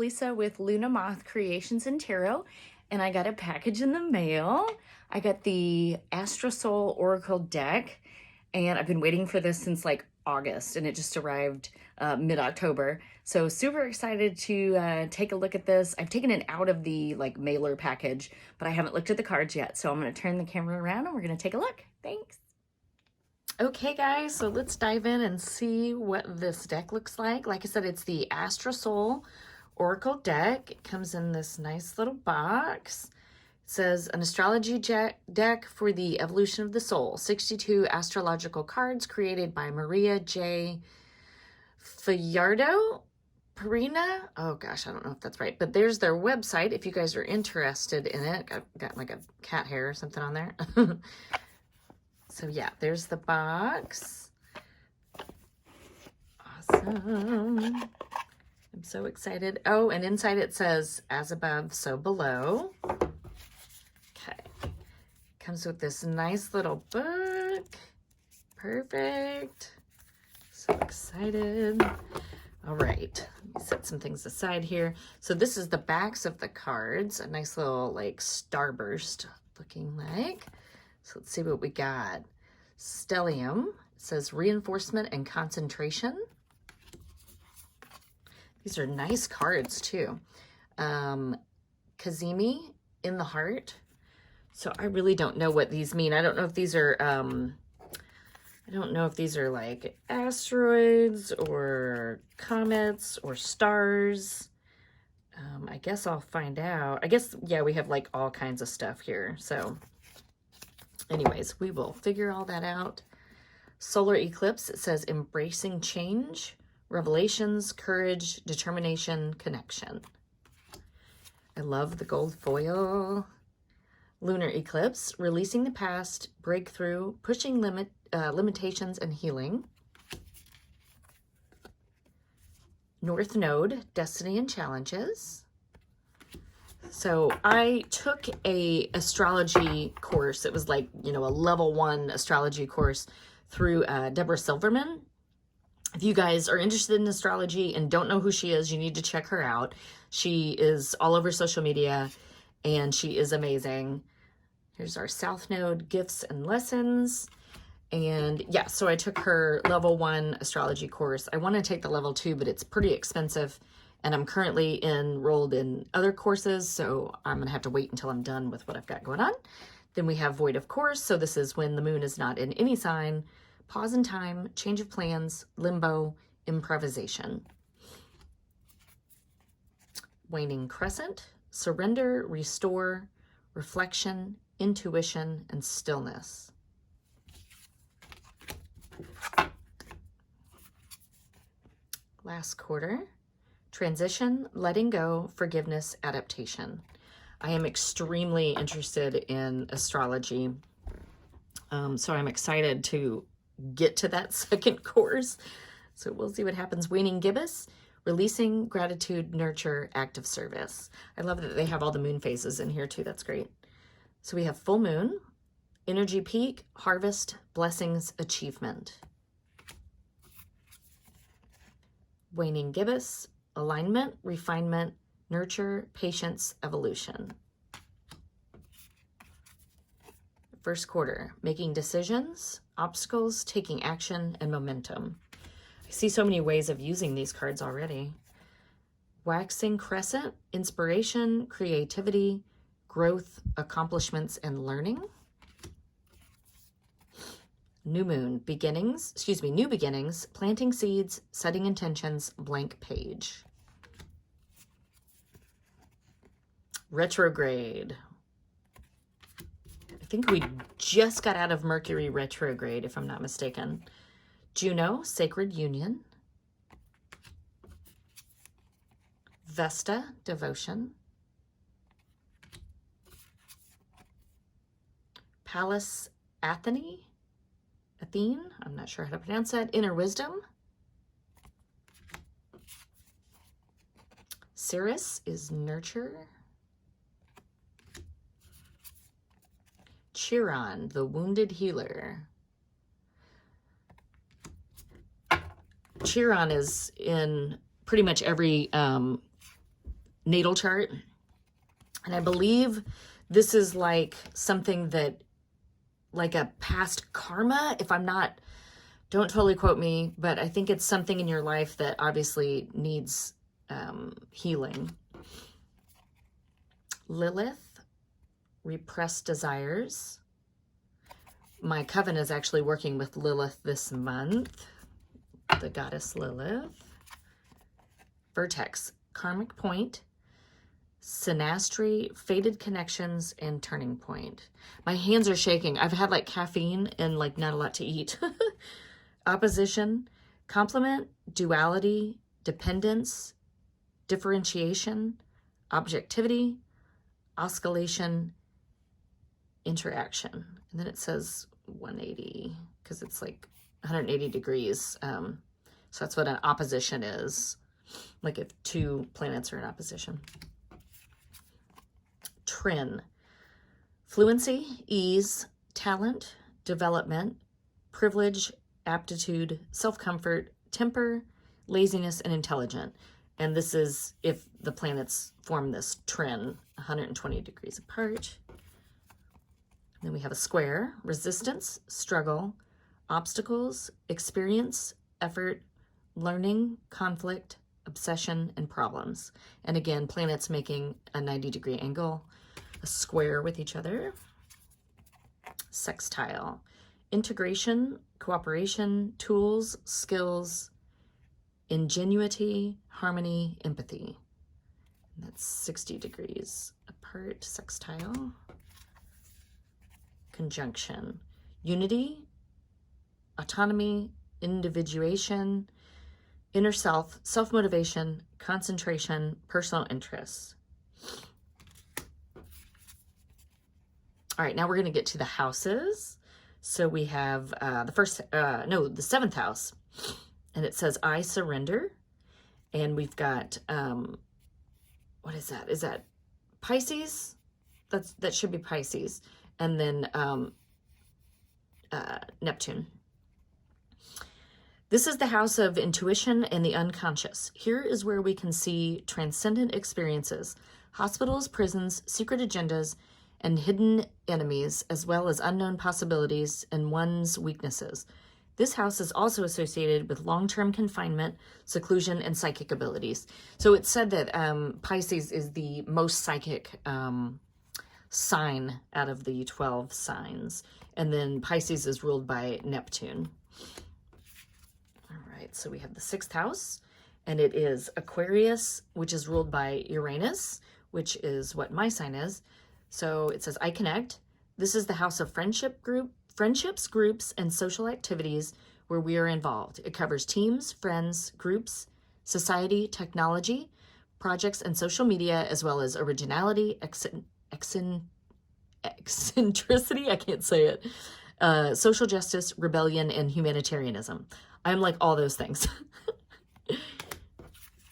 Lisa with Luna Moth Creations and Tarot, and I got a package in the mail. I got the Astrosoul Oracle Deck, and I've been waiting for this since like August, and it just arrived mid-October. So super excited to take a look at this. I've taken it out of the like mailer package, but I haven't looked at the cards yet. So I'm going to turn the camera around and we're going to take a look. Thanks. Okay guys, so let's dive in and see what this deck looks like. Like I said, it's the Astrosoul Oracle Deck. It comes in this nice little box. It says an astrology deck for the evolution of the soul. 62 astrological cards created by Maria J. Fajardo Praena. Oh gosh, I don't know if that's right, but there's their website if you guys are interested in it. Got like a cat hair or something on there. So yeah, there's the box. Awesome. I'm so excited. Oh, and inside it says, as above, so below. Okay. Comes with this nice little book. Perfect. So excited. All right. Let me set some things aside here. So this is the backs of the cards. A nice little like starburst looking like. So let's see what we got. Stellium. It says reinforcement and concentration. These are nice cards too. Kazemi, in the heart. So I really don't know what these mean. I don't know if these are like asteroids or comets or stars. I guess I'll find out. I guess, yeah, we have like all kinds of stuff here. So anyways, we will figure all that out. Solar eclipse, it says embracing change, revelations, courage, determination, connection. I love the gold foil. Lunar eclipse, releasing the past, breakthrough, pushing limitations and healing. North node, destiny and challenges. So I took a astrology course. It was like, you know, a level 1 astrology course through Deborah Silverman. If you guys are interested in astrology and don't know who she is, you need to check her out. She is all over social media and she is amazing. Here's our South Node gifts and lessons. And yeah, so I took her level 1 astrology course. I want to take the level 2, but it's pretty expensive. And I'm currently enrolled in other courses, so I'm going to have to wait until I'm done with what I've got going on. Then we have void of course. So this is when the moon is not in any sign. Pause in time, change of plans, limbo, improvisation. Waning crescent, surrender, restore, reflection, intuition, and stillness. Last quarter. Transition, letting go, forgiveness, adaptation. I am extremely interested in astrology. So I'm excited to get to that second course. So we'll see what happens. Waning gibbous, releasing, gratitude, nurture, active service. I love that they have all the moon phases in here too. That's great. So we have full moon, energy peak, harvest, blessings, achievement. Waning gibbous, alignment, refinement, nurture, patience, evolution. First quarter, making decisions, obstacles, taking action, and momentum. I see so many ways of using these cards already. Waxing crescent, inspiration, creativity, growth, accomplishments, and learning. New moon, new beginnings, planting seeds, setting intentions, blank page. Retrograde. I think we just got out of Mercury retrograde, if I'm not mistaken. Juno, sacred union. Vesta, devotion. Pallas Athene, I'm not sure how to pronounce that. Inner wisdom. Cirrus is nurture. Chiron, the wounded healer. Chiron is in pretty much every natal chart. And I believe this is like something that, like a past karma, if I'm not, don't totally quote me, but I think it's something in your life that obviously needs healing. Lilith, repressed desires. My coven is actually working with Lilith this month, the goddess Lilith. Vertex, karmic point, synastry, fated connections, and turning point. My hands are shaking. I've had like caffeine and like not a lot to eat. Opposition, complement, duality, dependence, differentiation, objectivity, oscillation, interaction. And then it says 180 because it's like 180 degrees. So that's what an opposition is. Like if two planets are in opposition. Trin, fluency, ease, talent, development, privilege, aptitude, self-comfort, temper, laziness, and intelligent. And this is if the planets form this trin, 120 degrees apart. Then we have a square, resistance, struggle, obstacles, experience, effort, learning, conflict, obsession, and problems. And again, planets making a 90-degree angle, a square with each other. Sextile, integration, cooperation, tools, skills, ingenuity, harmony, empathy. And that's 60 degrees apart, sextile. Conjunction, unity, autonomy, individuation, inner self, self-motivation, concentration, personal interests. All right, now we're going to get to the houses. So we have the seventh house, and it says, I surrender. And we've got, what is that? Is that Pisces? That should be Pisces. And then Neptune. This is the house of intuition and the unconscious. Here is where we can see transcendent experiences, hospitals, prisons, secret agendas, and hidden enemies, as well as unknown possibilities and one's weaknesses. This house is also associated with long-term confinement, seclusion, and psychic abilities. So it said that Pisces is the most psychic sign out of the 12 signs. And then Pisces is ruled by Neptune. All right, so we have the sixth house, and it is Aquarius, which is ruled by Uranus, which is what my sign is. So it says, I connect. This is the house of friendships, groups, and social activities where we are involved. It covers teams, friends, groups, society, technology, projects, and social media, as well as originality, eccentricity, I can't say it, social justice, rebellion, and humanitarianism. I'm like all those things.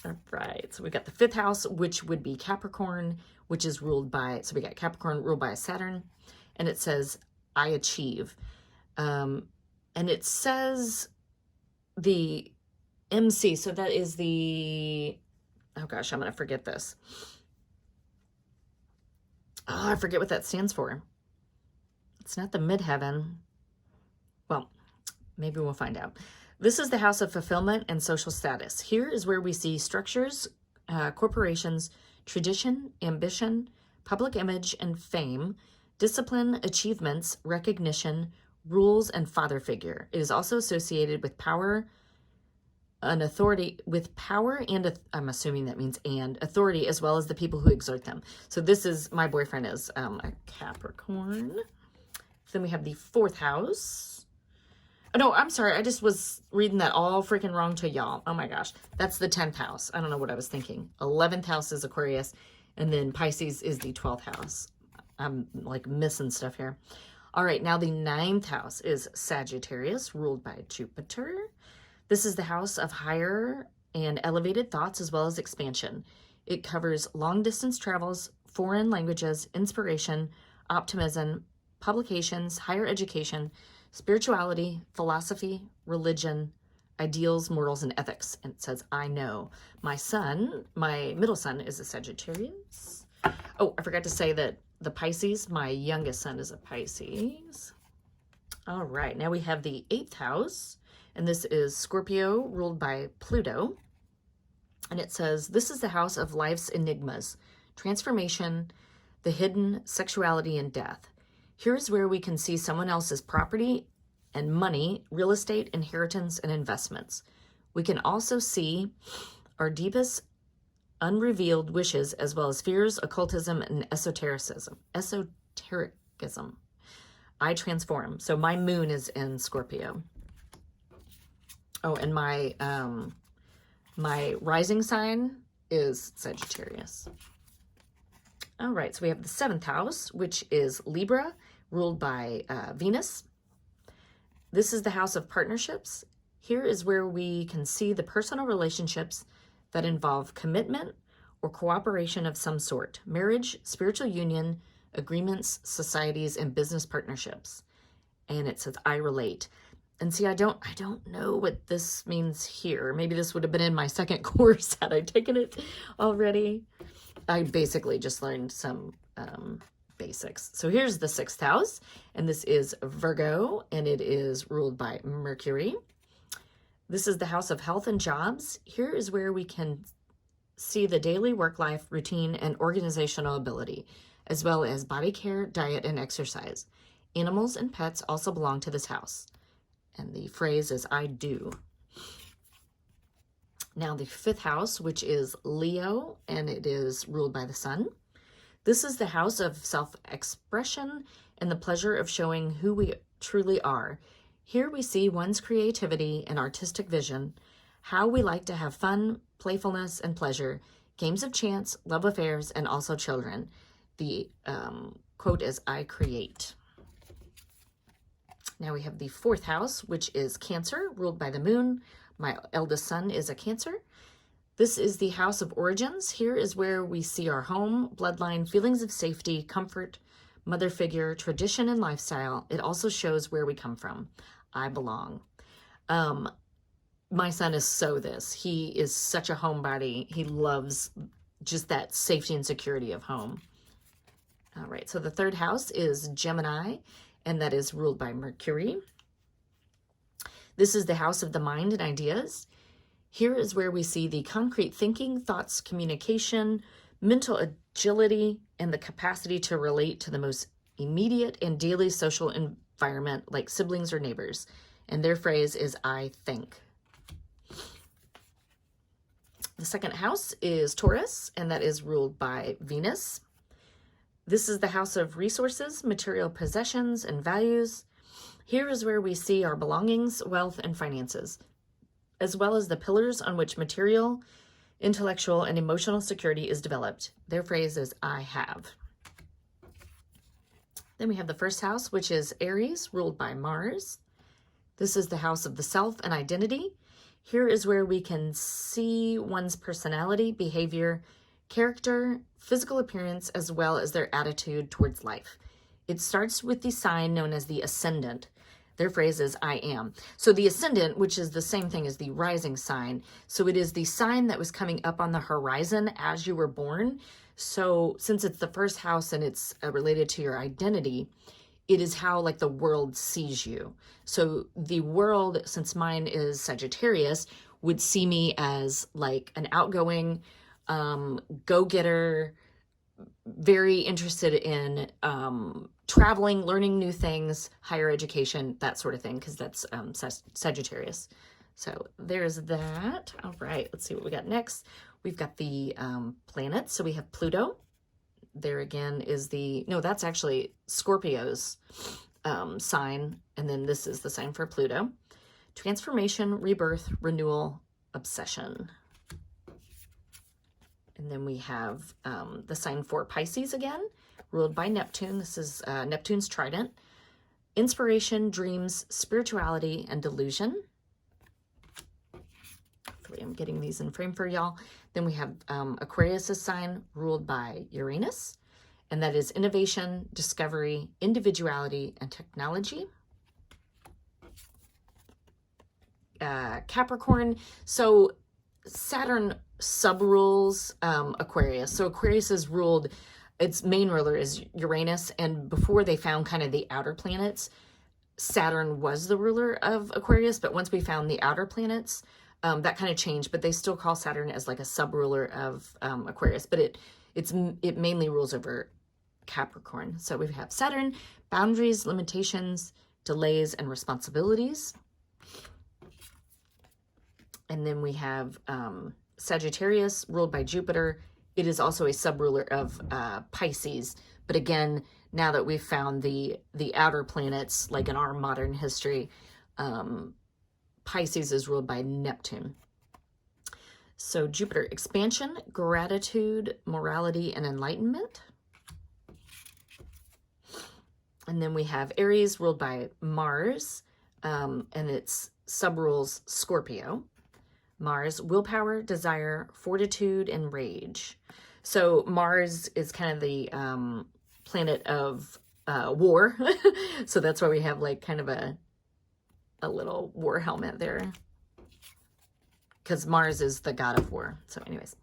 All right, so we got the fifth house, which would be Capricorn, which is ruled by, so we got Capricorn ruled by Saturn, and it says, I achieve. And it says the MC, so that is the, oh gosh, I'm going to forget this. Oh, I forget what that stands for. It's not the midheaven. Well, maybe we'll find out. This is the house of fulfillment and social status. Here is where we see structures, corporations, tradition, ambition, public image and fame, discipline, achievements, recognition, rules, and father figure. It is also associated with power and authority, I'm assuming that means and authority, as well as the people who exert them. So this is, my boyfriend is a Capricorn. Then we have the fourth house. Oh, no, I'm sorry. I just was reading that all freaking wrong to y'all. Oh my gosh. That's the 10th house. I don't know what I was thinking. 11th house is Aquarius. And then Pisces is the 12th house. I'm like missing stuff here. All right. Now the 9th house is Sagittarius, ruled by Jupiter. This is the house of higher and elevated thoughts, as well as expansion. It covers long distance travels, foreign languages, inspiration, optimism, publications, higher education, spirituality, philosophy, religion, ideals, morals, and ethics. And it says, I know. My middle son is a Sagittarius. Oh, I forgot to say that the Pisces, my youngest son is a Pisces. All right, now we have the 8th house, and this is Scorpio, ruled by Pluto. And it says, this is the house of life's enigmas, transformation, the hidden, sexuality, and death. Here's where we can see someone else's property and money, real estate, inheritance, and investments. We can also see our deepest unrevealed wishes, as well as fears, occultism, and esotericism. I transform. So my moon is in Scorpio. Oh, and my rising sign is Sagittarius. All right, so we have the 7th house, which is Libra, ruled by Venus. This is the house of partnerships. Here is where we can see the personal relationships that involve commitment or cooperation of some sort, marriage, spiritual union, agreements, societies, and business partnerships. And it says, I relate. And see, I don't know what this means here. Maybe this would have been in my second course had I taken it already. I basically just learned some basics. So here's the 6th house, and this is Virgo, and it is ruled by Mercury. This is the house of health and jobs. Here is where we can see the daily work-life routine and organizational ability, as well as body care, diet, and exercise. Animals and pets also belong to this house. And the phrase is, I do. Now the 5th house, which is Leo, and it is ruled by the sun. This is the house of self-expression and the pleasure of showing who we truly are. Here we see one's creativity and artistic vision, how we like to have fun, playfulness, and pleasure, games of chance, love affairs, and also children. The quote is, I create. Now we have the 4th house, which is Cancer, ruled by the moon. My eldest son is a Cancer. This is the house of origins. Here is where we see our home, bloodline, feelings of safety, comfort, mother figure, tradition, and lifestyle. It also shows where we come from. I belong. My son is this. He is such a homebody. He loves just that safety and security of home. All right, so the 3rd house is Gemini, and that is ruled by Mercury. This is the house of the mind and ideas. Here is where we see the concrete thinking, thoughts, communication, mental agility, and the capacity to relate to the most immediate and daily social environment, like siblings or neighbors. And their phrase is, I think. The 2nd house is Taurus, and that is ruled by Venus. This is the house of resources, material possessions, and values. Here is where we see our belongings, wealth, and finances, as well as the pillars on which material, intellectual, and emotional security is developed. Their phrase is, I have. Then we have the 1st house, which is Aries, ruled by Mars. This is the house of the self and identity. Here is where we can see one's personality, behavior, character, physical appearance, as well as their attitude towards life. It starts with the sign known as the ascendant. Their phrase is, I am. So the ascendant, which is the same thing as the rising sign, so it is the sign that was coming up on the horizon as you were born. So since it's the 1st house and it's related to your identity, it is how like the world sees you. So the world, since mine is Sagittarius, would see me as like an outgoing, go-getter, very interested in traveling, learning new things, higher education, that sort of thing, because that's Sagittarius. So there's that. All right, let's see what we got next. We've got the planets. So we have Pluto. There again is that's actually Scorpio's sign, and then this is the sign for Pluto. Transformation, rebirth, renewal, obsession. And then we have the sign for Pisces again, ruled by Neptune. This is Neptune's trident. Inspiration, dreams, spirituality, and delusion. Hopefully I'm getting these in frame for y'all. Then we have Aquarius's sign, ruled by Uranus. And that is innovation, discovery, individuality, and technology. Capricorn. So Saturn subrules Aquarius. So Aquarius is ruled, its main ruler is Uranus, and before they found kind of the outer planets, Saturn was the ruler of Aquarius, but once we found the outer planets, that kind of changed, but they still call Saturn as like a sub-ruler of Aquarius, but it mainly rules over Capricorn. So we have Saturn, boundaries, limitations, delays, and responsibilities. And then we have Sagittarius, ruled by Jupiter. It is also a sub-ruler of Pisces. But again, now that we've found the outer planets, like in our modern history, Pisces is ruled by Neptune. So Jupiter, expansion, gratitude, morality, and enlightenment. And then we have Aries, ruled by Mars, and its subrules Scorpio. Mars, willpower, desire, fortitude, and rage. So Mars is kind of the planet of war. So that's why we have like kind of a little war helmet there. Because Mars is the god of war. So anyways.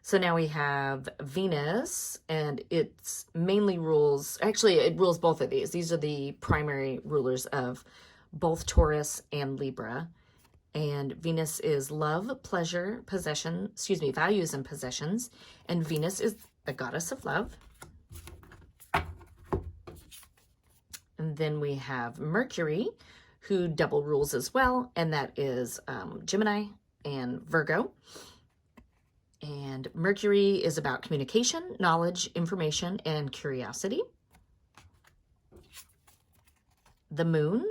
So now we have Venus, and it's mainly rules, actually it rules both of these. These are the primary rulers of both Taurus and Libra. And Venus is love, pleasure, values and possessions. And Venus is the goddess of love. And then we have Mercury, who double rules as well. And that is Gemini and Virgo. And Mercury is about communication, knowledge, information, and curiosity. The moon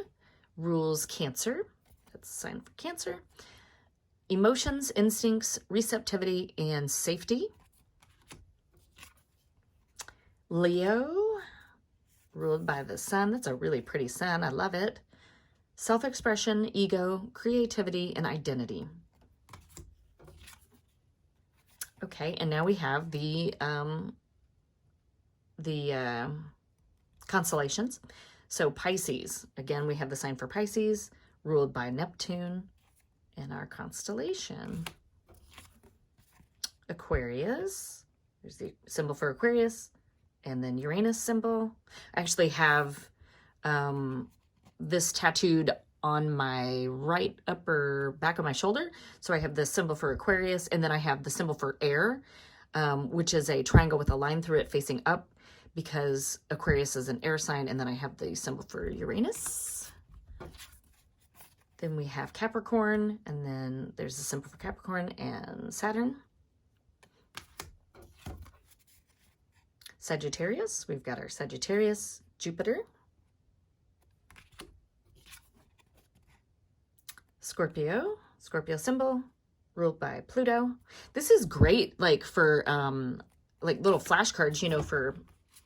rules Cancer. That's a sign for Cancer. Emotions, instincts, receptivity, and safety. Leo, ruled by the sun. That's a really pretty sun. I love it. Self-expression, ego, creativity, and identity. Okay, and now we have the constellations. So Pisces, again, we have the sign for Pisces, ruled by Neptune in our constellation. Aquarius, there's the symbol for Aquarius, and then Uranus symbol. I actually have this tattooed on my right upper back of my shoulder. So I have the symbol for Aquarius, and then I have the symbol for air, which is a triangle with a line through it facing up, because Aquarius is an air sign, and then I have the symbol for Uranus. Then we have Capricorn, and then there's a symbol for Capricorn and Saturn. Sagittarius, we've got our Sagittarius, Jupiter. Scorpio symbol, ruled by Pluto. This is great, like for like little flashcards, you know, for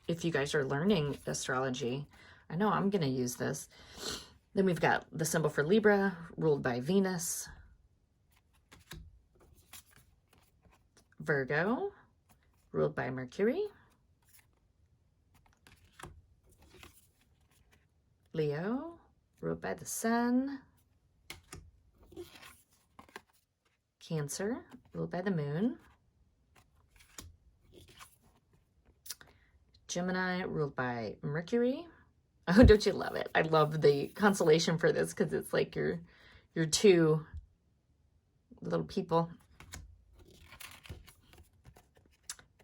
if you guys are learning astrology. I know I'm gonna use this. Then we've got the symbol for Libra, ruled by Venus. Virgo, ruled by Mercury. Leo, ruled by the Sun. Cancer, ruled by the Moon. Gemini, ruled by Mercury. Oh, don't you love it? I love the constellation for this because it's like your two little people.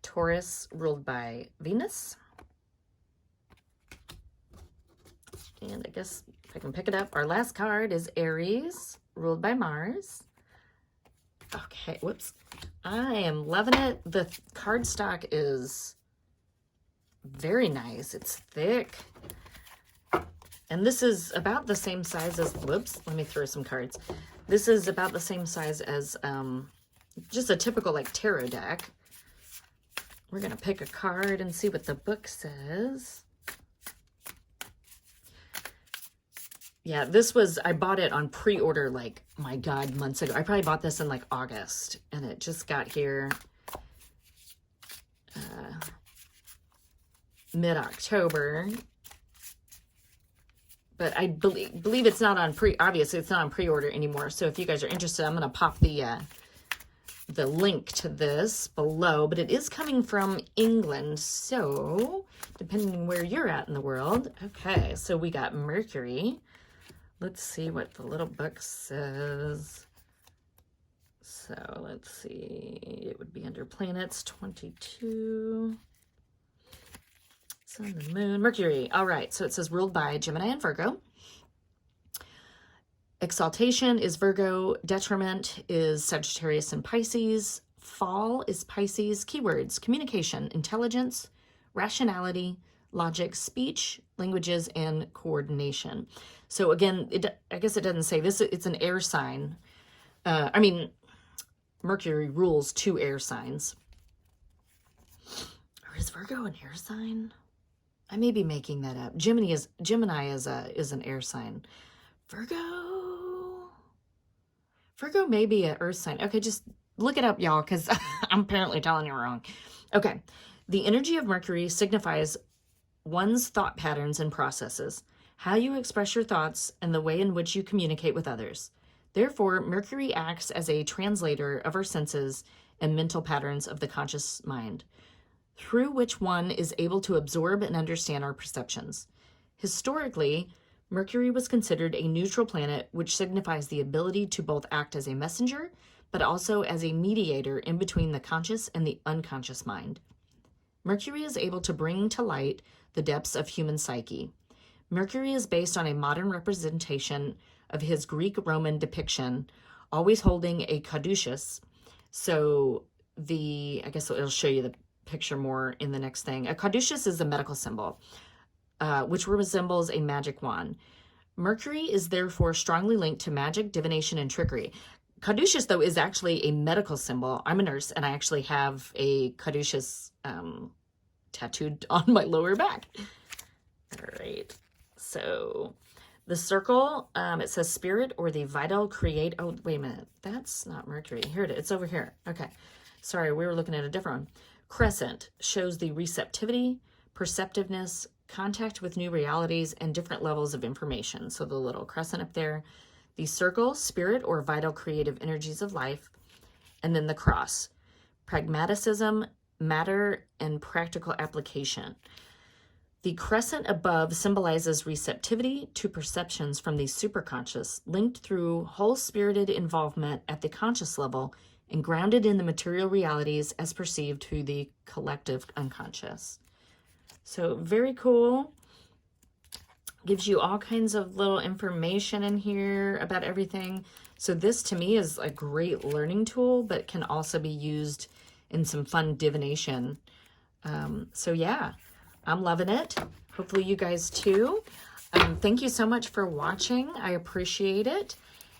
Taurus, ruled by Venus. And I guess if I can pick it up, our last card is Aries, ruled by Mars. Okay, whoops. I am loving it. The cardstock is very nice. It's thick. And this is about the same size as, whoops, let me throw some cards. This is about the same size as just a typical like tarot deck. We're going to pick a card and see what the book says. Yeah, this was, I bought it on pre-order like, my God, months ago. I probably bought this in like August, and it just got here mid-October. but I believe it's not on obviously it's not on pre-order anymore. So if you guys are interested, I'm going to pop the link to this below, but it is coming from England. So depending where you're at in the world. Okay. So we got Mercury. Let's see what the little book says. So let's see, it would be under planets 22. Sun and Moon, Mercury. All right, so it says ruled by Gemini and Virgo. Exaltation is Virgo. Detriment is Sagittarius and Pisces. Fall is Pisces. Keywords: communication, intelligence, rationality, logic, speech, languages, and coordination. So again, I guess it doesn't say this. It's an air sign. Mercury rules 2 air signs. Or is Virgo an air sign? I may be making that up. Gemini is an air sign. Virgo may be an earth sign. Okay, just look it up, y'all, because I'm apparently telling you wrong. Okay, the energy of Mercury signifies one's thought patterns and processes, how you express your thoughts, and the way in which you communicate with others. Therefore, Mercury acts as a translator of our senses and mental patterns of the conscious mind, through which one is able to absorb and understand our perceptions. Historically, Mercury was considered a neutral planet, which signifies the ability to both act as a messenger, but also as a mediator in between the conscious and the unconscious mind. Mercury is able to bring to light the depths of human psyche. Mercury is based on a modern representation of his Greek-Roman depiction, always holding a caduceus. So I guess it'll show you the picture more in the next thing. A caduceus is a medical symbol, which resembles a magic wand. Mercury is therefore strongly linked to magic, divination, and trickery. Caduceus, though, is actually a medical symbol. I'm a nurse, and I actually have a caduceus tattooed on my lower back. All right, so the circle, it says spirit or the vital create. Oh, wait a minute. That's not Mercury. Here it is. It's over here. Okay. Sorry, we were looking at a different one. Crescent shows the receptivity, perceptiveness, contact with new realities, and different levels of information. So the little crescent up there. The circle, spirit or vital creative energies of life. And then the cross, pragmaticism, matter, and practical application. The crescent above symbolizes receptivity to perceptions from the superconscious, linked through whole-spirited involvement at the conscious level and grounded in the material realities as perceived through the collective unconscious. So very cool. Gives you all kinds of little information in here about everything. So this to me is a great learning tool, but can also be used in some fun divination. So yeah. I'm loving it. Hopefully you guys too. Thank you so much for watching. I appreciate it.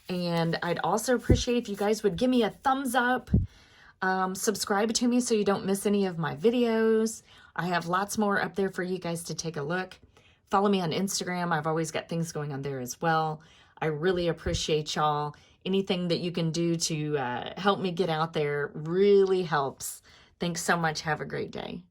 And I'd also appreciate if you guys would give me a thumbs up. Subscribe to me so you don't miss any of my videos. I have lots more up there for you guys to take a look. Follow me on Instagram. I've always got things going on there as well. I really appreciate y'all. Anything that you can do to help me get out there really helps. Thanks so much. Have a great day.